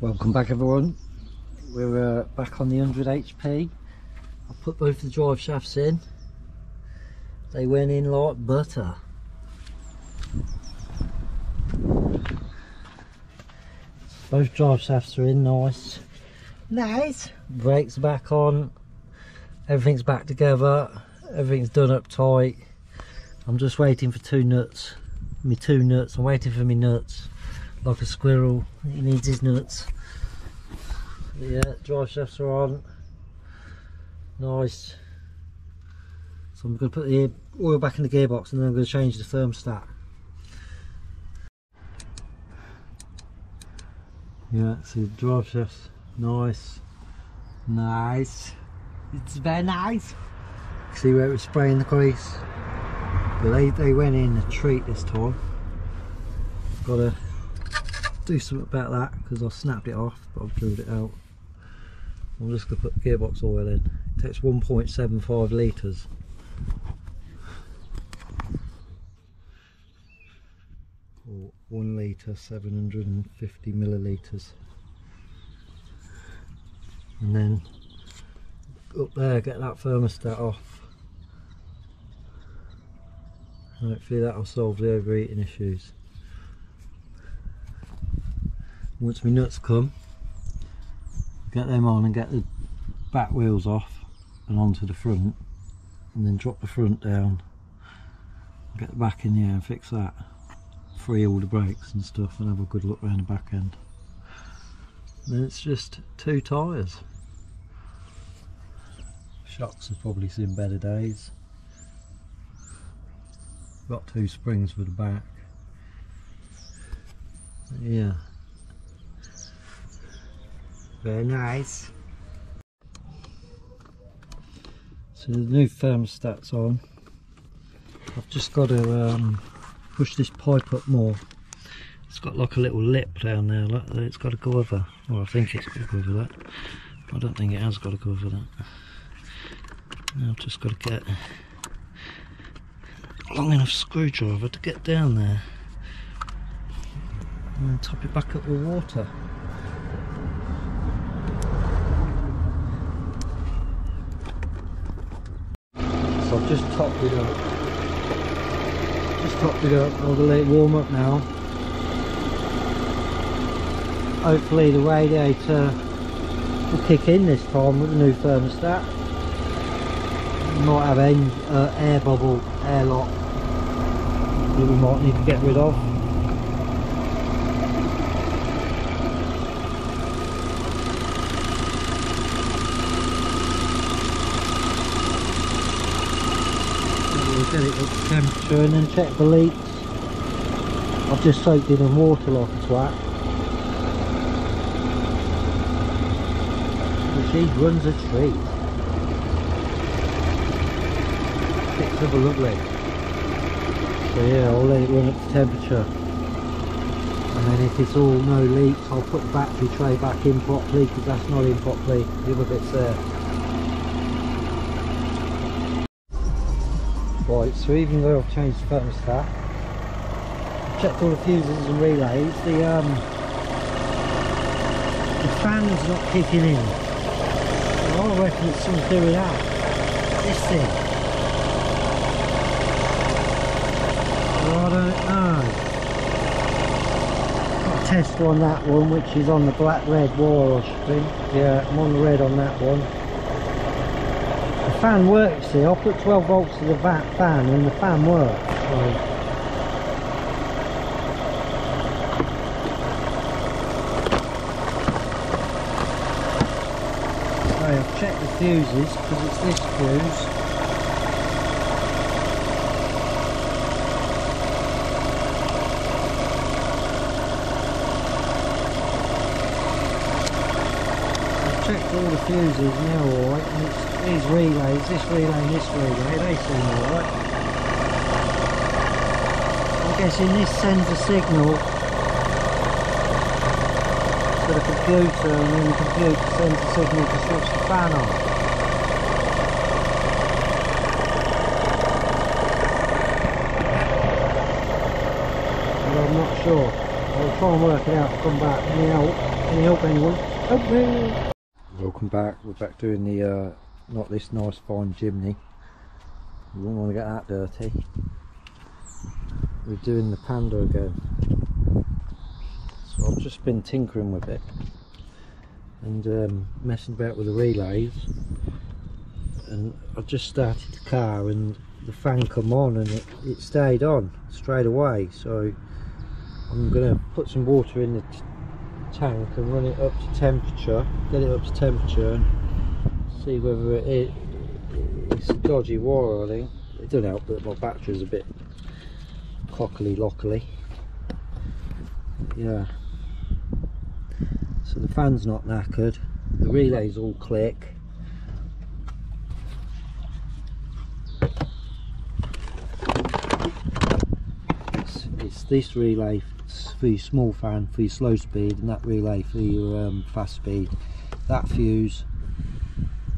Welcome back everyone. We're back on the 100 HP. I put both the drive shafts in. They went in like butter. Both drive shafts are in nice. Brakes are back on. Everything's back together. Everything's done up tight. I'm just waiting for two nuts. I'm waiting for me nuts. Like a squirrel, he needs his nuts. Yeah, drive shafts are on. Nice. So I'm going to put the oil back in the gearbox and then I'm going to change the thermostat. Yeah, see the drive shafts, nice. It's very nice. See where it was spraying the grease? But they went in a treat this time. Got to do something about that because I snapped it off, but I've drilled it out. I'm just going to put gearbox oil in. It takes 1.75 litres. Or 1 litre, 750 millilitres. And then up there, get that thermostat off. Hopefully that'll solve the overheating issues. Once my nuts come, get them on and get the back wheels off and onto the front, and then drop the front down, get the back in the air and fix that, free all the brakes and stuff, and have a good look around the back end. And then it's just 2 tyres. Shocks have probably seen better days. Got 2 springs for the back. Yeah. Very nice. So the new thermostat's on. I've just got to push this pipe up more. It's got like a little lip down there, like that. It's got to go over. Well, I think it's got to go over that. I don't think it has got to go over that. Now I've just got to get a long enough screwdriver to get down there and then top it back up with water. So I've just topped it up. I'll let it warm up now. Hopefully the radiator will kick in this time with the new thermostat. Might have air bubble, air lock that we might need to get rid of. We'll get it up to temperature and then check the leaks. I've just soaked it in water like a twat. The machine runs a treat. Picks up a lovely. So yeah, I'll let it run up to temperature. And then if it's all no leaks, I'll put the battery tray back in properly, because that's not in properly. The other bit's there. Right, so even though I've changed the thermostat, I've checked all the fuses and relays, the fan's not kicking in. So I reckon it's something to do with that. This thing. Well, I don't know. Got a tester on that one, which is on the black-red wire, I think. Yeah, I'm on the red on that one. The fan works here. I'll put 12 volts to the fan and the fan works. So I've checked the fuses because it's this fuse. I've checked all the fuses and they're alright, and it's these relays, this relay and this relay, they seem alright. I'm guessing this sends a signal to the computer, and then the computer sends a signal to switch the fan on. Well, I'm not sure. I'll try and work it out and come back and help. Any help, anyone? Help me! Welcome back. We're back doing the not this nice fine chimney. We wouldn't want to get that dirty. We're doing the Panda again. So I've just been tinkering with it and messing about with the relays, and I just started the car and the fan come on and it stayed on straight away. So I'm going to put some water in the tank and run it up to temperature, get it up to temperature and see whether it's a dodgy wire. I think it doesn't help that my battery's a bit cockily lockily. Yeah, so the fan's not knackered, the relays all click. It's this relay for your small fan for your slow speed, and that relay for your fast speed. That fuse,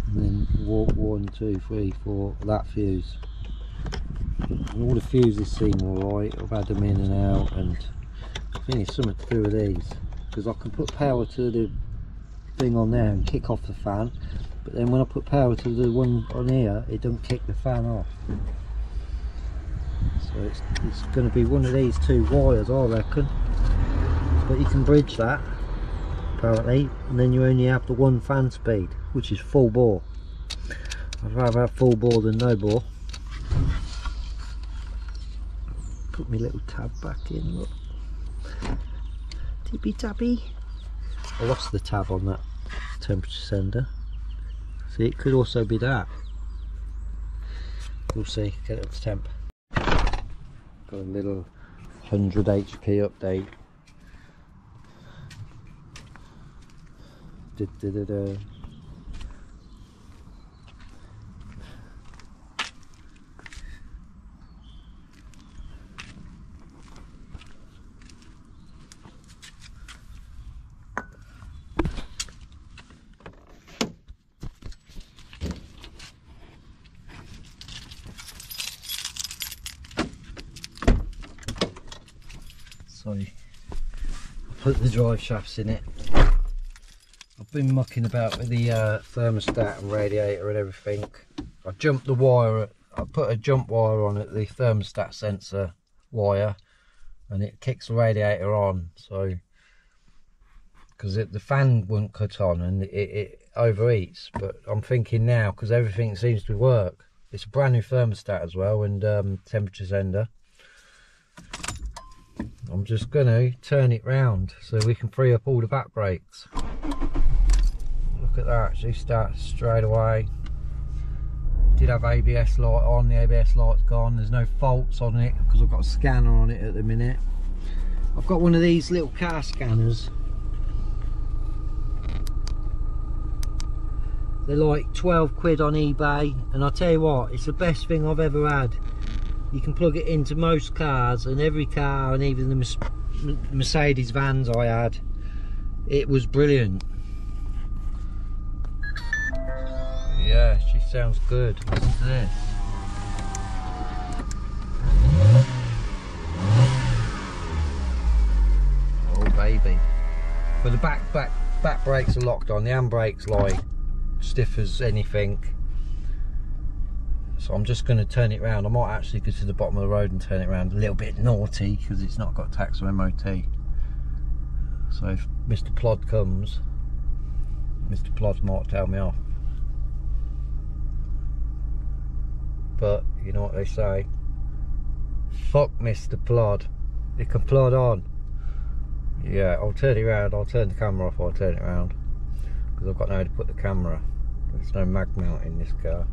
and then 1, 2, 3, 4, that fuse. And all the fuses seem alright. I've had them in and out, and I think it's something to do with these, because I can put power to the thing on there and kick off the fan, but then when I put power to the one on here, it doesn't kick the fan off. So it's going to be one of these two wires, I reckon. But you can bridge that apparently, and then you only have the one fan speed, which is full bore. I'd rather have full bore than no bore. Put my little tab back in, look. Tippy tappy. I lost the tab on that temperature sender. See, it could also be that. We'll see, get it up to temp. Got a little 100 HP update. So I put the drive shafts in it. I've been mucking about with the thermostat and radiator and everything. I jumped the wire, I put a jump wire on it, the thermostat sensor wire, and it kicks the radiator on. So because the fan wouldn't cut on and it overheats, but I'm thinking now, because everything seems to work, it's a brand new thermostat as well, and temperature sender, I'm just going to turn it round so we can free up all the back brakes. Look at that, she starts straight away. Did have ABS light on, the ABS light's gone. There's no faults on it because I've got a scanner on it at the minute. I've got one of these little car scanners. They're like 12 quid on eBay, and I'll tell you what, it's the best thing I've ever had. You can plug it into most cars, and every car, and even the Mercedes vans I had, it was brilliant. Yeah, she sounds good. Listen to this. Oh baby. But the back brakes are locked on. The handbrake's like stiff as anything. So I'm just going to turn it round. I might actually go to the bottom of the road and turn it round. A little bit naughty because it's not got tax or MOT. So if Mr. Plod comes, Mr. Plod might tell me off. But you know what they say, fuck Mr. Plod, you can plod on. Yeah, I'll turn it around, I'll turn the camera off, I'll turn it around, because I've got nowhere to put the camera. There's no mag mount in this car.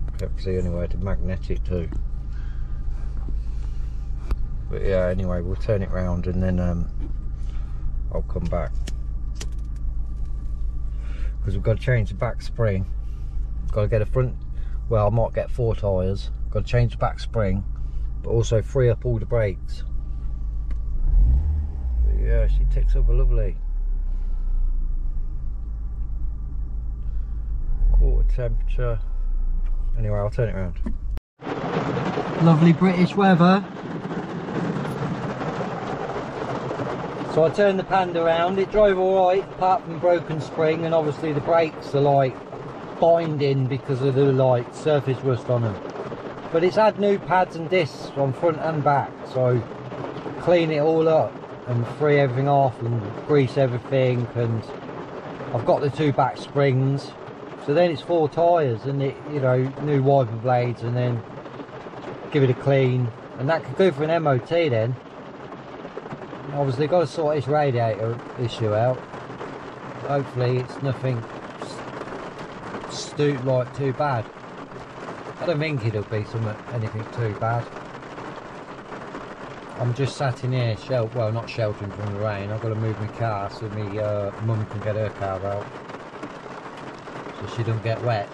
I have to see anywhere to magnet it to. But yeah, anyway, we'll turn it round and then I'll come back, because we've got to change the back spring. Got to get a front, well I might get 4 tyres, got to change the back spring, but also free up all the brakes. But yeah, she ticks over lovely. Quarter temperature. Anyway, I'll turn it around. Lovely British weather. So I turned the Panda around, it drove alright apart from broken spring, and obviously the brakes are like binding because of the like surface rust on them. But it's had new pads and discs on front and back, so clean it all up and free everything off and grease everything, and I've got the 2 back springs. So then it's 4 tyres and it, you know, new wiper blades, and then give it a clean, and that could go for an MOT then. Obviously got to sort this radiator issue out. Hopefully it's nothing like too bad. I don't think it'll be anything too bad. I'm just sat in here, well, not sheltering from the rain. I've got to move my car so my mum can get her car out, so she don't get wet.